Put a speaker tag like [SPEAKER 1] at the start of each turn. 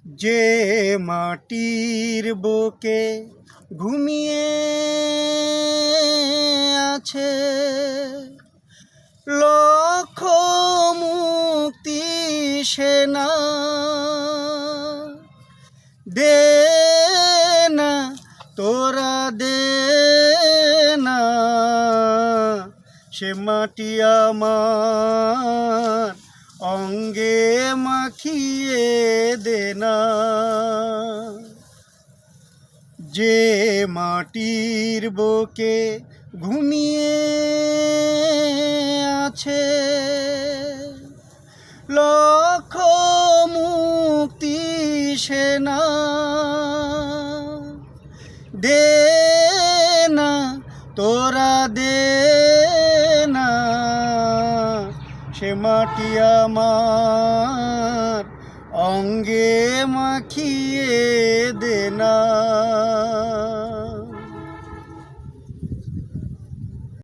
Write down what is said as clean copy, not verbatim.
[SPEAKER 1] যে মাটির বুকে ঘুমিয়ে আছে লক্ষ মুক্তি সেনা, দে না তোরা দে না সে মাটি আমার অঙ্গে মাখিয়ে দে না। যে মাটির বুকে ঘুমিয়ে আছে লক্ষ মুক্তি সেনা, দে না তোরা দে না সে মাটি আমার অঙ্গে মাখিয়ে দে না।